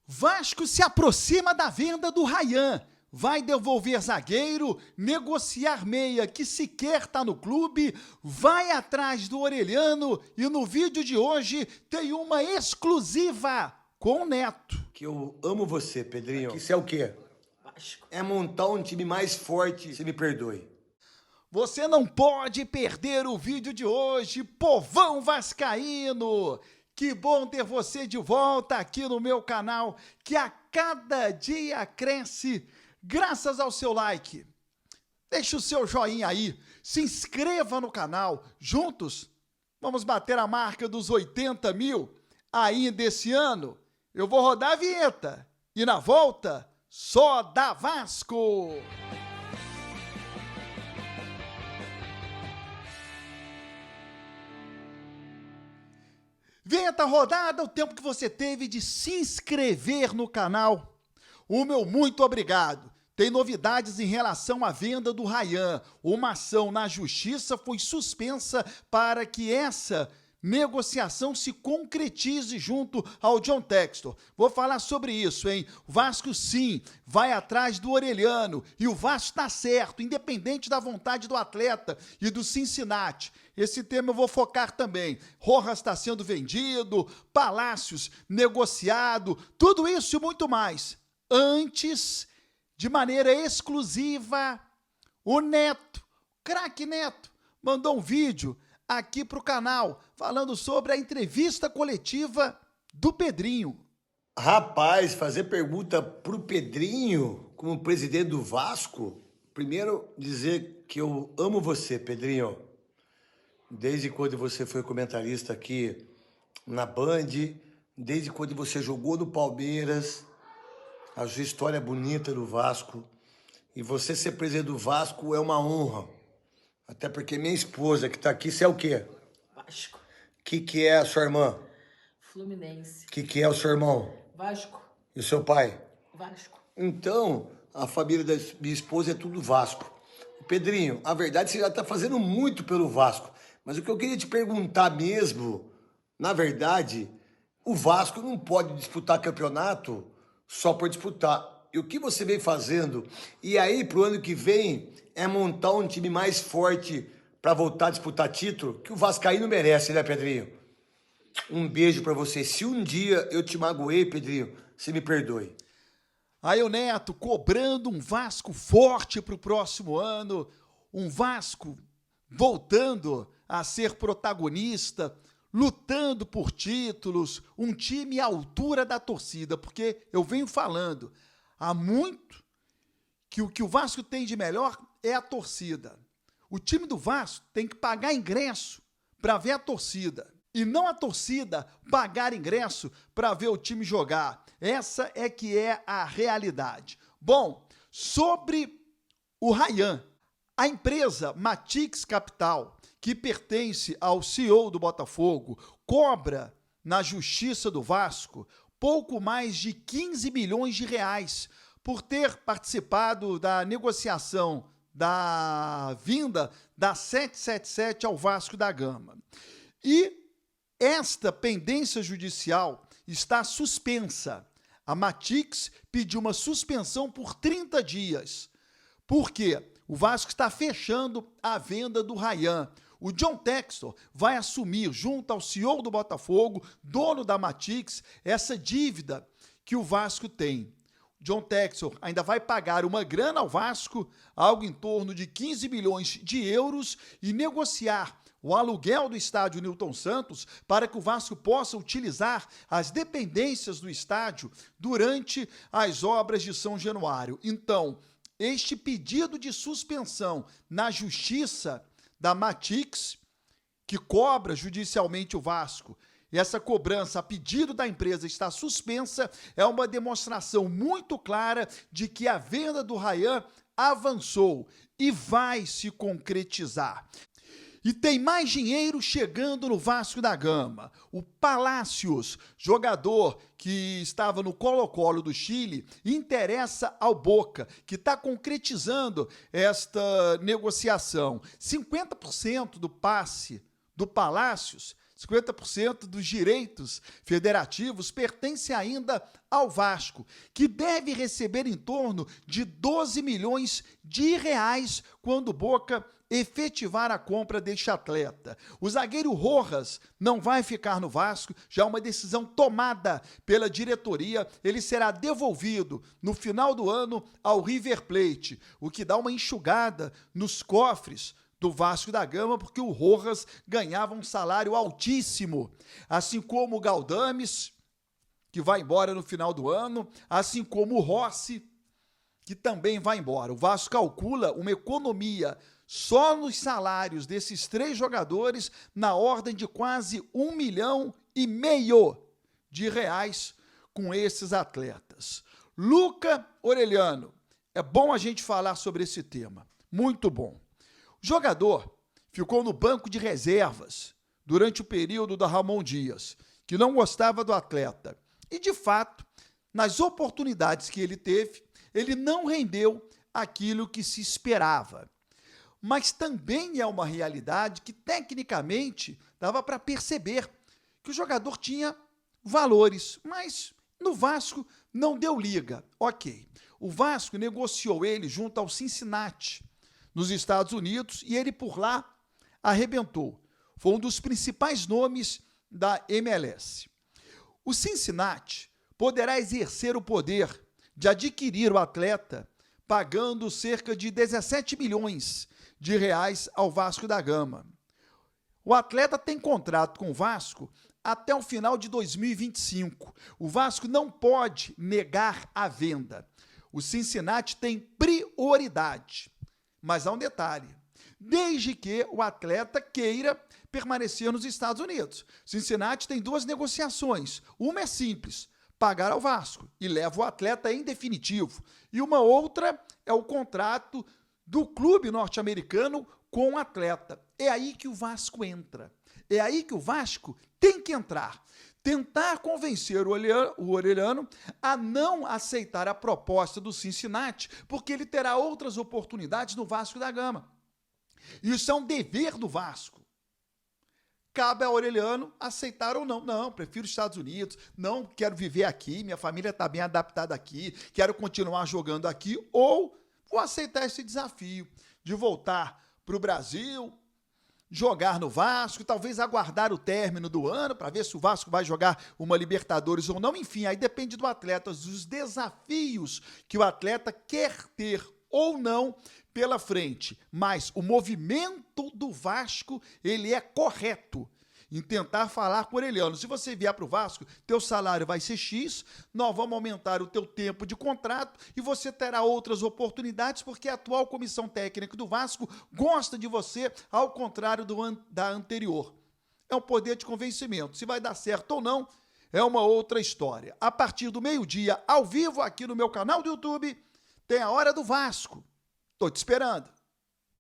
Vasco se aproxima da venda do Ryan. Vai devolver zagueiro, negociar meia que sequer está no clube, vai atrás do Orelhano e no vídeo de hoje tem uma exclusiva com o Neto. Que eu amo você, Pedrinho. Isso é o quê? Vasco. É montar um time mais forte, se me perdoe. Você não pode perder o vídeo de hoje, povão vascaíno! Que bom ter você de volta aqui no meu canal, que a cada dia cresce graças ao seu like. Deixa o seu joinha aí, se inscreva no canal. Juntos, vamos bater a marca dos 80 mil ainda esse ano. Eu vou rodar a vinheta e na volta, só dá Vasco! Vinheta rodada, o tempo que você teve de se inscrever no canal. O meu muito obrigado. Tem novidades em relação à venda do Ryan. Uma ação na justiça foi suspensa para que essa negociação se concretize junto ao John Textor. Vou falar sobre isso, hein? O Vasco, sim, vai atrás do Orelhano. E o Vasco está certo, independente da vontade do atleta e do Cincinnati. Esse tema eu vou focar também. Rojas está sendo vendido, Palácios negociado, tudo isso e muito mais. Antes, de maneira exclusiva, o Neto, craque Neto, mandou um vídeo aqui para o canal, falando sobre a entrevista coletiva do Pedrinho. Rapaz, fazer pergunta pro Pedrinho, como presidente do Vasco, primeiro dizer que eu amo você, Pedrinho. Desde quando você foi comentarista aqui na Band, desde quando você jogou no Palmeiras, a sua história bonita do Vasco. E você ser presidente do Vasco é uma honra. Até porque minha esposa que tá aqui, você é o quê? Vasco. Que é a sua irmã? Fluminense. Que é o seu irmão? Vasco. E o seu pai? Vasco. Então, a família da minha esposa é tudo Vasco. Pedrinho, a verdade você já tá fazendo muito pelo Vasco. Mas o que eu queria te perguntar mesmo, na verdade, o Vasco não pode disputar campeonato só por disputar. E o que você vem fazendo? E aí, pro ano que vem, é montar um time mais forte para voltar a disputar título, que o Vascaíno merece, né, Pedrinho? Um beijo para você. Se um dia eu te magoei, Pedrinho, você me perdoe. Aí o Neto cobrando um Vasco forte para o próximo ano, um Vasco voltando a ser protagonista, lutando por títulos, um time à altura da torcida, porque eu venho falando há muito que o que o Vasco tem de melhor é a torcida. O time do Vasco tem que pagar ingresso para ver a torcida e não a torcida pagar ingresso para ver o time jogar. Essa é que é a realidade. Bom, sobre o Ryan, a empresa Matix Capital, que pertence ao CEO do Botafogo, cobra na Justiça do Vasco pouco mais de 15 milhões de reais por ter participado da negociação da vinda da 777 ao Vasco da Gama. E esta pendência judicial está suspensa. A Matix pediu uma suspensão por 30 dias. Por quê? O Vasco está fechando a venda do Ryan. O John Textor vai assumir, junto ao CEO do Botafogo, dono da Matix, essa dívida que o Vasco tem. John Textor ainda vai pagar uma grana ao Vasco, algo em torno de 15 milhões de euros, e negociar o aluguel do estádio Newton Santos para que o Vasco possa utilizar as dependências do estádio durante as obras de São Januário. Então, este pedido de suspensão na Justiça da Matix, que cobra judicialmente o Vasco, e essa cobrança a pedido da empresa está suspensa, é uma demonstração muito clara de que a venda do Ryan avançou e vai se concretizar. E tem mais dinheiro chegando no Vasco da Gama. O Palácios, jogador que estava no Colo-Colo do Chile, interessa ao Boca, que está concretizando esta negociação. 50% do passe do Palácios 50% dos direitos federativos pertencem ainda ao Vasco, que deve receber em torno de 12 milhões de reais quando o Boca efetivar a compra deste atleta. O zagueiro Rojas não vai ficar no Vasco, já é uma decisão tomada pela diretoria. Ele será devolvido no final do ano ao River Plate, o que dá uma enxugada nos cofres do Vasco da Gama, porque o Rojas ganhava um salário altíssimo, assim como o Galdames, que vai embora no final do ano, assim como o Rossi, que também vai embora. O Vasco calcula uma economia só nos salários desses 3 jogadores na ordem de quase 1,5 milhão de reais com esses atletas. Luca Orelhano, é bom a gente falar sobre esse tema, muito bom. O jogador ficou no banco de reservas durante o período da Ramon Dias, que não gostava do atleta. E, de fato, nas oportunidades que ele teve, ele não rendeu aquilo que se esperava. Mas também é uma realidade que, tecnicamente, dava para perceber que o jogador tinha valores, mas no Vasco não deu liga. Ok, o Vasco negociou ele junto ao Cincinnati, nos Estados Unidos, e ele por lá arrebentou. Foi um dos principais nomes da MLS. O Cincinnati poderá exercer o poder de adquirir o atleta pagando cerca de 17 milhões de reais ao Vasco da Gama. O atleta tem contrato com o Vasco até o final de 2025. O Vasco não pode negar a venda. O Cincinnati tem prioridade. Mas há um detalhe, desde que o atleta queira permanecer nos Estados Unidos. Cincinnati tem 2 negociações. Uma é simples, pagar ao Vasco e leva o atleta em definitivo. E uma outra é o contrato do clube norte-americano com o atleta. É aí que o Vasco entra. É aí que o Vasco tem que entrar. Tentar convencer o Orelhano a não aceitar a proposta do Cincinnati, porque ele terá outras oportunidades no Vasco da Gama. Isso é um dever do Vasco. Cabe ao Orelhano aceitar ou não. Não, prefiro os Estados Unidos, não quero viver aqui, minha família está bem adaptada aqui, quero continuar jogando aqui, ou vou aceitar esse desafio de voltar para o Brasil, jogar no Vasco, talvez aguardar o término do ano para ver se o Vasco vai jogar uma Libertadores ou não. Enfim, aí depende do atleta, dos desafios que o atleta quer ter ou não pela frente. Mas o movimento do Vasco, ele é correto em tentar falar com o Orelhano. Se você vier para o Vasco, teu salário vai ser X, nós vamos aumentar o teu tempo de contrato e você terá outras oportunidades, porque a atual comissão técnica do Vasco gosta de você, ao contrário da anterior. É um poder de convencimento. Se vai dar certo ou não, é uma outra história. A partir do meio-dia, ao vivo, aqui no meu canal do YouTube, tem a Hora do Vasco. Estou te esperando.